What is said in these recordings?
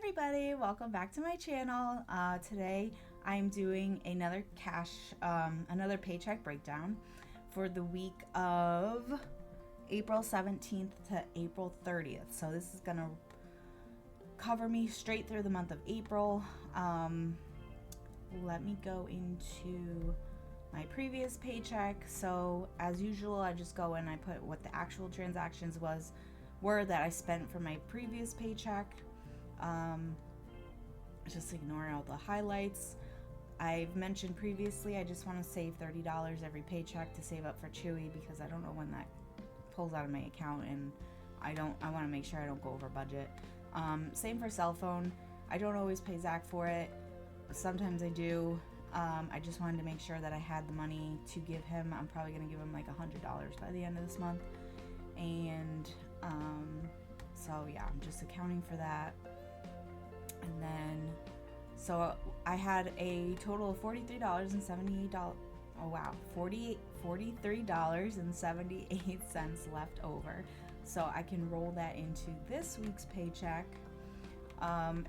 everybody, welcome back to my channel. Today I'm doing another another paycheck breakdown for the week of April 17th to April 30th. So this is gonna cover me straight through the month of April. Let me go into my previous paycheck. So as usual, I just go in and I put what the actual transactions were that I spent for my previous paycheck. Just ignore all the highlights. I've mentioned previously I just want to save $30 every paycheck to save up for Chewy because I don't know when that pulls out of my account, and I want to make sure I don't go over budget. Same for cell phone. I don't always pay Zach for it. Sometimes I do. I just wanted to make sure that I had the money to give him. I'm probably going to give him like $100 by the end of this month. And so yeah, I'm just accounting for that. And then, so I had a total of $43.78. Oh wow, $43.78 left over. So I can roll that into this week's paycheck.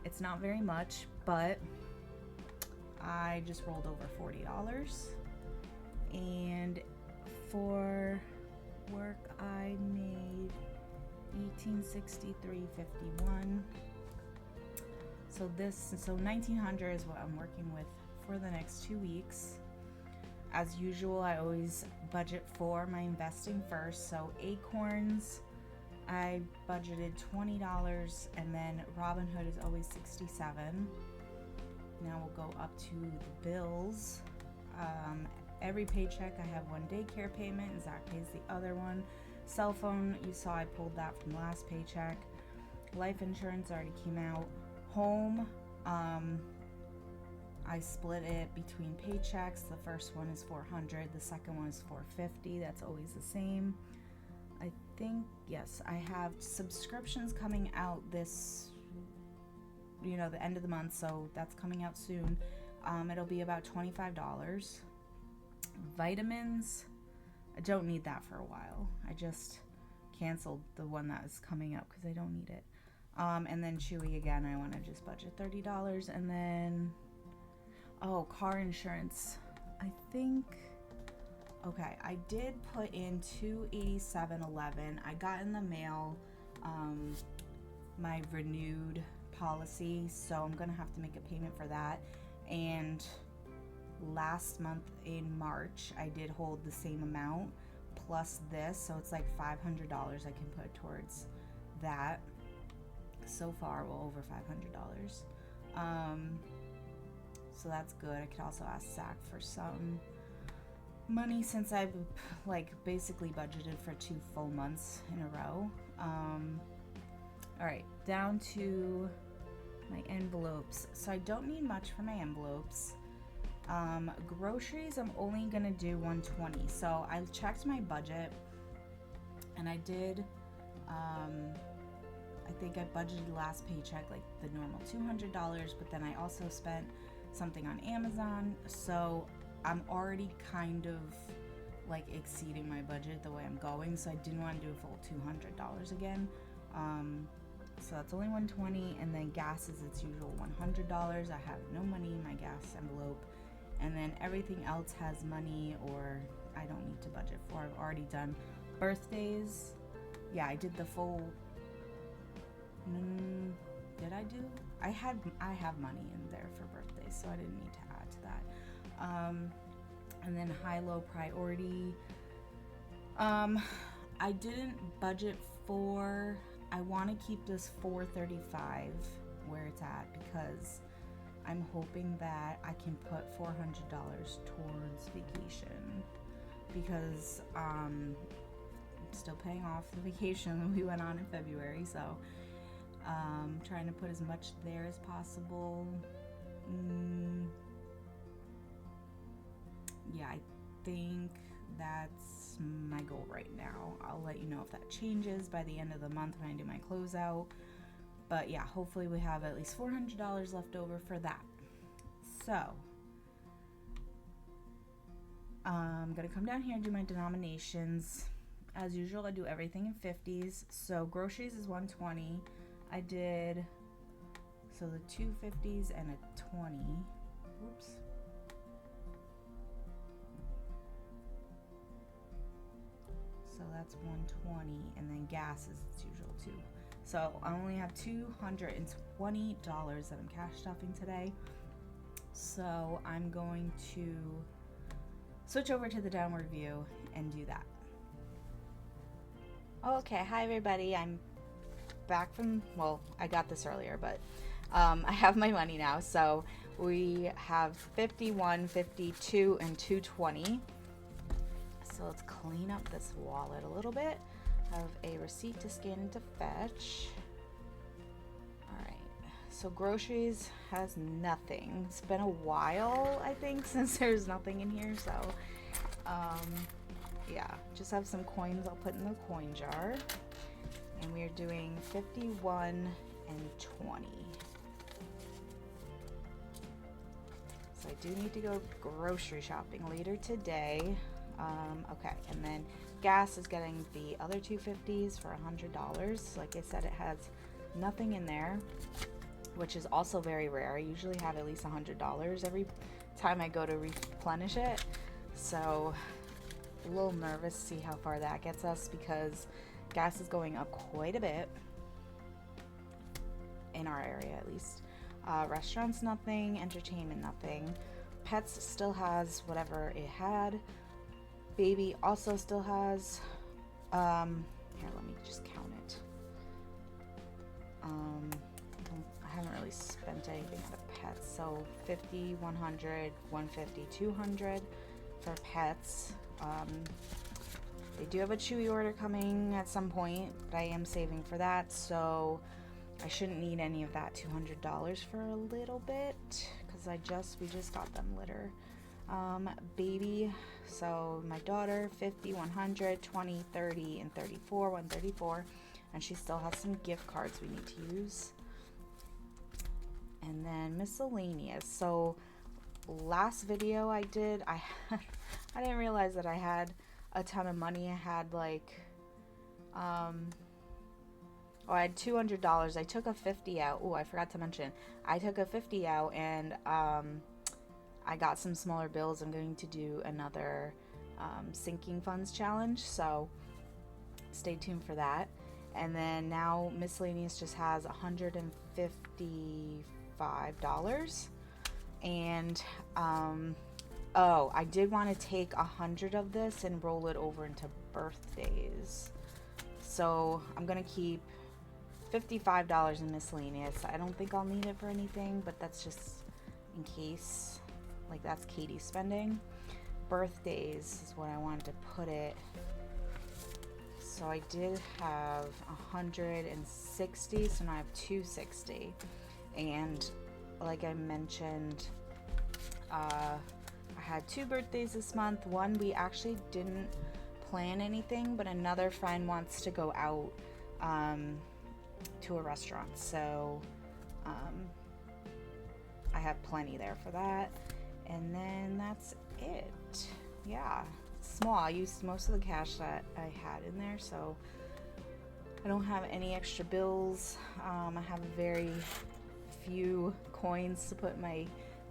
It's not very much, but I just rolled over $40. And for work, I made $1863.51. So $1,900 is what I'm working with for the next 2 weeks. As usual, I always budget for my investing first. So Acorns, I budgeted $20, and then Robinhood is always $67. Now we'll go up to the bills. Every paycheck I have one daycare payment, and Zach pays the other one. Cell phone, you saw I pulled that from last paycheck. Life insurance already came out. Home, I split it between paychecks. The first one is $400, the second one is $450. That's always the same. I think, yes, I have subscriptions coming out this, the end of the month, so that's coming out soon. It'll be about $25. Vitamins, I don't need that for a while. I just canceled the one that was coming up because I don't need it. And then Chewy again, I want to just budget $30. And then, car insurance. I think, okay, I did put in $287.11. I got in the mail my renewed policy, so I'm gonna have to make a payment for that. And last month in March, I did hold the same amount plus this, so it's like $500 I can put towards that. So far, well over $500. So that's good. I could also ask Zach for some money since I've basically budgeted for 2 full months in a row. All right, down to my envelopes. So I don't need much for my envelopes. Groceries, I'm only gonna do $120. So I checked my budget, and I did. I think I budgeted last paycheck like the normal $200, but then I also spent something on Amazon, so I'm already kind of like exceeding my budget the way I'm going, so I didn't want to do a full $200 again. So that's only $120, and then gas is its usual $100. I have no money in my gas envelope, and then everything else has money or I don't need to budget for. I've already done birthdays. Yeah, I did the full. Did I do? I have money in there for birthdays, so I didn't need to add to that. And then high-low priority. I didn't budget for. I want to keep this $435 where it's at because I'm hoping that I can put $400 towards vacation because I'm still paying off the vacation we went on in February, so. Trying to put as much there as possible. Yeah, I think that's my goal right now. I'll let you know if that changes by the end of the month when I do my closeout. But yeah, hopefully we have at least $400 left over for that. So, I'm going to come down here and do my denominations. As usual, I do everything in 50s. So groceries is $120. I did So the 250s and a 20. Oops. So that's 120, and then gas is its usual too. So I only have $220 that I'm cash stuffing today. So I'm going to switch over to the downward view and do that. Okay, hi everybody. I'm back from, well, I got this earlier, but I have my money now. So we have 51, 52, and 220. So let's clean up this wallet a little bit. I have a receipt to scan and to fetch. All right, so groceries has nothing. It's been a while, I think, since there's nothing in here. So yeah, just have some coins I'll put in the coin jar. And we're doing 51 and 20. So I do need to go grocery shopping later today. Okay, and then gas is getting the other 250s for $100. Like I said, it has nothing in there, which is also very rare. I usually have at least $100 every time I go to replenish it. So a little nervous to see how far that gets us, because gas is going up quite a bit in our area, at least. Restaurants, nothing. Entertainment, nothing. Pets still has whatever it had. Baby also still has, here, let me just count it. I haven't really spent anything on the pets. So 50, 100, 150, 200 for pets. They do have a Chewy order coming at some point, but I am saving for that, so I shouldn't need any of that $200 for a little bit, because we just got them litter. Baby, so my daughter, 50, 100, 20, 30, and 34, 134, and she still has some gift cards we need to use. And then miscellaneous. So last video I did, I didn't realize that I had a ton of money. I had like, I had $200. I took a 50 out. Oh, I forgot to mention, I took a 50 out, and I got some smaller bills. I'm going to do another sinking funds challenge, so stay tuned for that. And then now miscellaneous just has $155, and oh, I did want to take 100 of this and roll it over into birthdays, so I'm gonna keep $55 in miscellaneous. I don't think I'll need it for anything, but that's just in case. Like, that's Katie's spending. Birthdays is what I wanted to put it. So I did have 160, so now I have 260. And like I mentioned, I had 2 birthdays this month. One, we actually didn't plan anything, but another friend wants to go out to a restaurant. So I have plenty there for that. And then that's it. Yeah, it's small. I used most of the cash that I had in there, so I don't have any extra bills. I have very few coins to put in my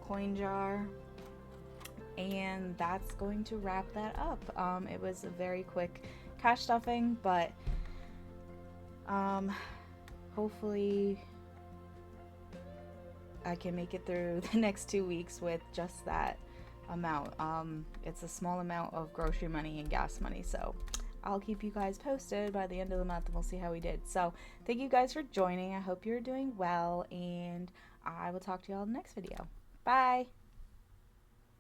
coin jar. And that's going to wrap that up. It was a very quick cash stuffing, but hopefully I can make it through the next 2 weeks with just that amount. It's a small amount of grocery money and gas money, so I'll keep you guys posted by the end of the month, and we'll see how we did. So thank you guys for joining. I hope you're doing well, and I will talk to you all in the next video. Bye!